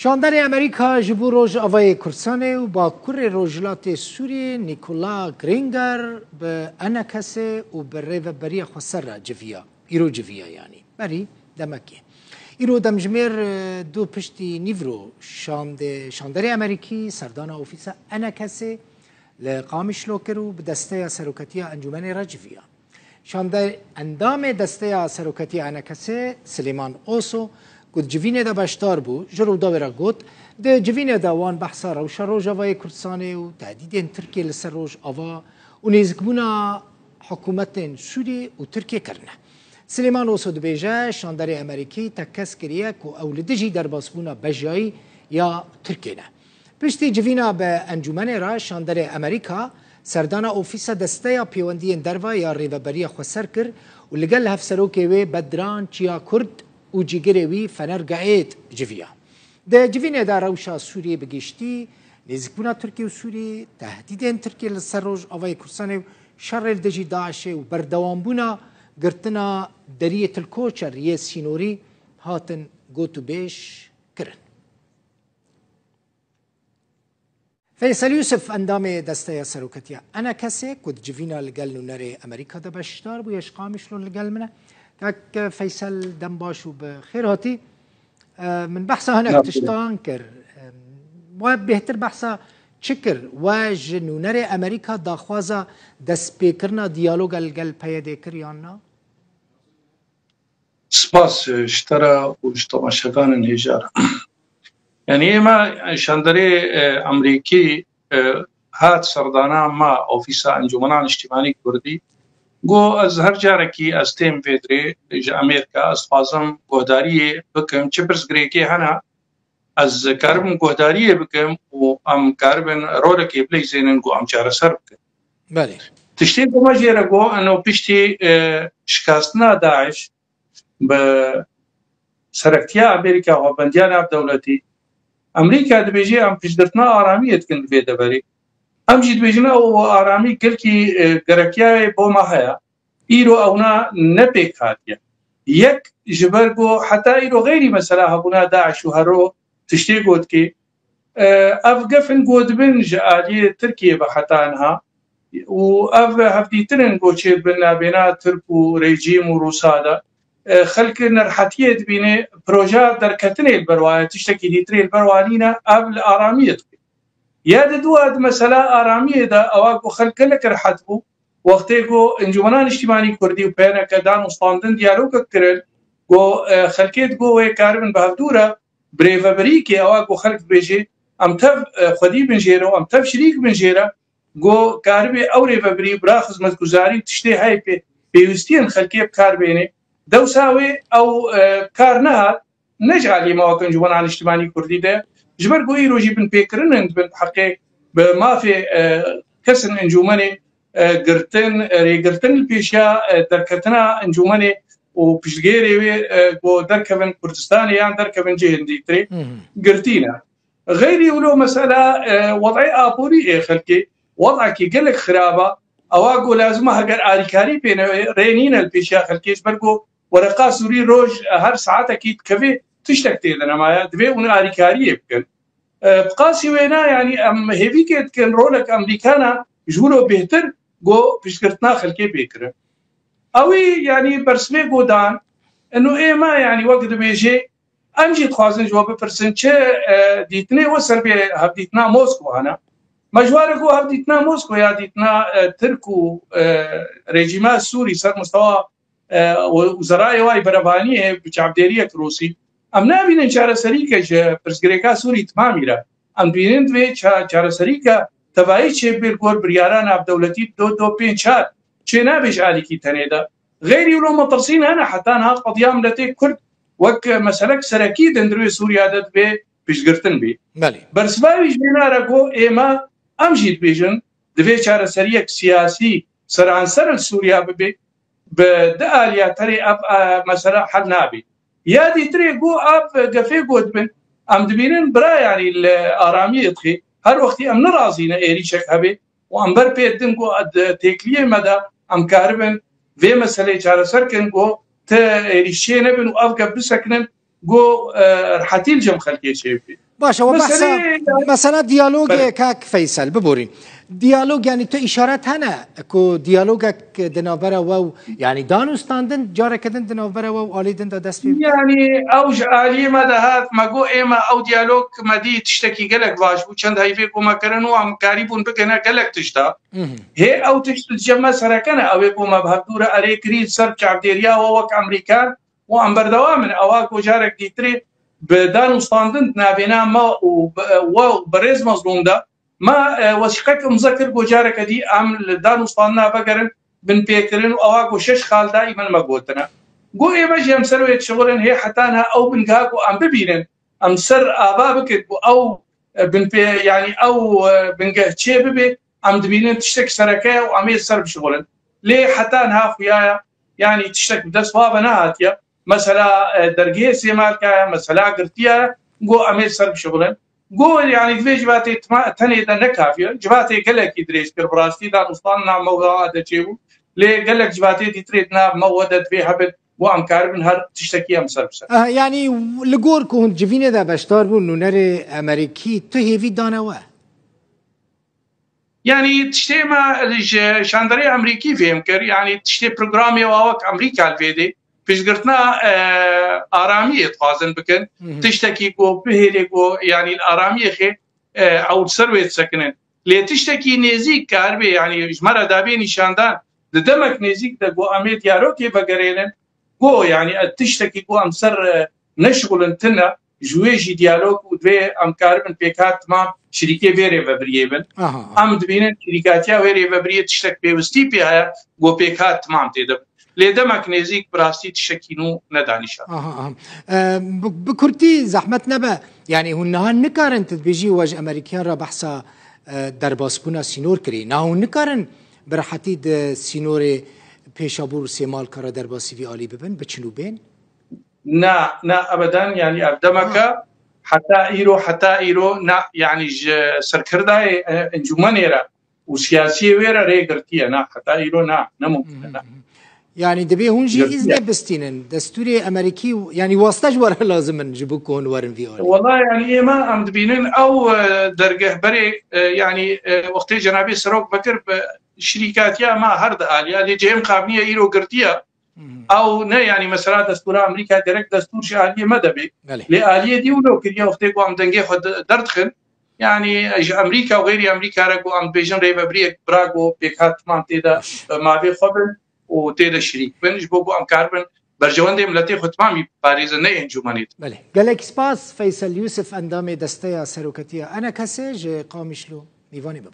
شاندن امریکا جبو روج آوای کرسانه و با کور روجلات سوری نیکولا گرینگر به انکسه و به ریو بری خسر را جویا ایرو جویا یعنی بری دمکی ایرو دمجمیر دو پشتی نیورو شاندن امریکی سردان اوفیسا انکسه لقامش لوکرو به دسته سروکتی انجمن را جویا شاندن اندام دسته سروکتی انکسه سلیمان اوسو قد جوینه دا باشتار بو جرو داورا گوت ده جوینه دا وان بحثا روشا روژ آوای کردستانه و تهدید ترکیه لسر روژ آوا و نیزگبونا حکومت سوری و ترکیه کرنه سلیمان اوسو دو بیجه شاندر امریکی تکس کریه که اولدجی در باسبونا بجایی یا ترکیه نه پشتی جوینه به انجمن را شاندر امریکا سردانا اوفیسا دسته پیوندی دروا یا ریوبری خوصر کر و لگل هفسروکه وی بدران چیا کرد و جیگری وی فنرگعید جویا. ده جوینه دا روشا سوریه بگشتی نزدیکبونا ترکیه و سوریه تهدید ترکیه لسر روژ آوای کردستان شر دجی داعشه و بردوانبونا گرتنا دریه الکوچر ریه سینوری هاتن گوتو بیش کرن. فیصل یوسف اندام دسته سروکتیا انا کسی کد جوینا لگل نونر امریکا دا بشتار بو یشقامش لون لگل منه كاك فيصل دنباشو بخير هاتي من بحثة هناك تشتان كر وبهتر بحثة شكر وجنونر أمريكا داخوازا دس بيكرنا ديالوغ القل بيدي كريانا سپاس اشترى وجتما شغان الهجار يعني ما شاندري أمريكي هات سردانا ما أوفيسا انجمنان اجتماعي كردي گو از هر جارکی از تیم فیدری ج امریکا از فازم گهداری بکم چه برزگریکی هنه از کاربن گهداری بکم و ام کاربن رولکی بلی زینن گو ام چاره سر بکم بله تشتی گو مجیره گو انو پشتی شکستنا داعش به سرکتیا امریکا و بندیان اب دولتی امریکا دبیجی ام پشدرتنا آرامیت کند فیده بری ام جد بيجنا او آرامی کل کی گرکیای بو ما هيا ایرو اونا نپیک هاتیا یک جبرگو حتی ایرو غیری مثلا هبونا داعش و هرو تشتی گود کی افغفن گود بن جالی ترکیه بحتا انها و اف هفدیترن گو چه بنا بنا ترک و رژیم و روسادا خلق نرحتیه دبینه پروژه در کتنه البروایه تشتکی دیتری البروانینا اف آرامیت يا دواد مثلا آرامی دا اواکو خلق لکر حدبو وقتی کو انجمنان اجتماعی کردی و پینا کدان مستاندن دیالوگ کرد کو خلقیت کو و کاربن بهدورا بریفبری کی اواکو خلق بیجی ام تف خودی بنجیرو ام تف شریک بنجیرا کو کاربی او ریفبری برا خدمت گزاری تشتی های پیوستین خلقی کاربینه دوساوی او کارنها نجعلی مواقع انجمنان اجتماعی کردی ده جبر قوي روجي بن بيكرن عند بن حقيق ما في كسن انجومني قرتن البيشا دركتنا انجومني وبشغيري و دركبن كردستاني يعني دركبن جهندي تري قرتينا غيري ولو مسألة وضعي آبوري خلقي وضعك قلق خرابة أواقو لازمها قر آريكاري بين رينين البيشا خلقي جبرقو ورقا سوري روج هر ساعات أكيد كفي تشتكتي لنا ما دبي وناريكاري يمكن بقاسي وينا يعني ام هيفيكت كان رولك امريكانا جولو بهتر جو بشكرتنا خلكي بيكره اوي يعني برسمي قودان انه ايه ما يعني وقت بيجي امجي خوازن جواب برسنچه ديتني وصل بي هبديتنا موسكو انا مجواركو هبديتنا موسكو يا ديتنا تركو ريجيما سوري سر مستوى وزراء واي بربانيه بچابديريه روسي ام نبینن چاره سریکه چې پرسګریکا سوري تمامي را ام بینن دوی چاره سریکه تبعی چې بالکل بریاران عبد دولتی دو پین چار چې نه بيش عالي کی تنیدا غیر یو مطرسین انا حتى انها قضیام لتی كل وك مسلك سراكيد اندروي سوريا دت به بيشګرتن بي برسباوي جنا راكو ايما امجید بيجن دوی چاره سریک سیاسی سرانسر سوريا به بداليا تري مساله حل نابي يا دي تري جو اب قفي قود بن ام دبينن برا يعني الارامي يدخي هر وقت ام نرازينا ايري شك هبي وام بر بيدن جو تكليه مدى ام كاربن في مساله چاره سركن جو ت ايري شينه بن واب قبل سكنن جو رحتيل جم خلكي شيء باشا وبحثا مثلا ديالوج كاك فيصل ببورين ديالوج يعني تو إشارات هنا كو ديالوجك دنافرا واو يعني دانو ستاندن جارة كدن دنافرا واو آلي دن دا دست يعني أوج آلي ما دهات ما جو إما أو ديالوج ما دي تشتكي قلق باش وشند هاي فيكو ما كرنو عم قريبون بكنا قلق تشتا هي أو تجمع سركنا أو يكو ما بهدورة أري كريد سر كعبديريا ووك أمريكان وعم بردوا من أواكو جارك ديتري بدانو ستاندن نابينا ما وبرز مظلوم ده ما وثيقك مذكر بوجارك دي ام دانو ستاندنا بقرن بن بيكرن واواكو شش خال دائما ما قلتنا قو ايه ماشي ام سرويت شغلن هي حتانها او بنقاكو ام ببينن ام سر ابابك او بن يعني او بنقه شي ببي ام دبينن تشتك سركه وعميل سر بشغلن ليه حتانها خويايا يعني تشتك بدس وابنا هاتيا مثلا درجيه سيمالكا مثلا قرتيا قو امير سر بشغلن قو يعني دفي جباتي تاني دا نكافية جباتي قلق يدريس كالبراستي دا نصطاننا موضوعات تشيبو ليه قلق جباتي دي تريدنا مودة في هبت وام كاربن هر تشتكي ام سربسر يعني لقور كون جفينة دا بشتار بو نونر امريكي تهيفي دانوا يعني تشتي ما شاندري امريكي فيهم كر يعني تشتي بروغرامي واوك امريكا الفيدي فيش قرتنا آرامية تخازن بكن تشتكي كو بهيري كو يعني الآرامية خي أو سرويت سكنن ليه تشتكي نيزيك كاربي يعني جمرة دابي نشاندان دمك نيزيك دا كو أميت ياروكي بقرينن كو يعني تشتكي كو أمسر نشغل انتنا جويجي ديالوج ودوي أم كاربن بيكات ما شركة بيري فبريبن أم دبينن شركاتيا ويري فبريه تشتك بيوستي بيها كو بيكات تمام تيدب لدمك نزيك براستي تشكينو ندانيشا بكرتي زحمت نبا يعني هنها نكارن تبيجي واج امريكان را بحثا درباسبونا سينور كري ناهو نكارن برحتي سينور بيشابور سيمال كرا درباسي في آلي ببن بچنو بين نا ابدا يعني ابدمك حتى ايرو نا يعني سركردا انجمانيرا وسياسي ويرا ريغرتيا نا حتى ايرو نا ممكن يعني دبي هونجي إذن بستينن دستوري أمريكي يعني واسطة ورا لازم نجيبوك هون ورن في أولي والله يعني ما أم دبينن أو درجة بري يعني وقت جنابي سروق بكر شركات يا ما هرد آلية اللي جيم قابنية إيرو قرتيا أو نه يعني مثلا دستور أمريكا درك دستور شعالية مدبي لآلية دي ولو كريا وقت قام دنجي خد دردخن يعني أمريكا وغير أمريكا رجو أم بيجن ريبا بريك براغو بيكات مان تيدا ما بيخبر وتيدا شريك بنج بوغو ام كاربن برجوان ملتي ختمامي باريس نه انجمانيت بله قالك سباس فيصل يوسف اندامي دستيا سروكتيا انا كسج قامشلو ميواني بباي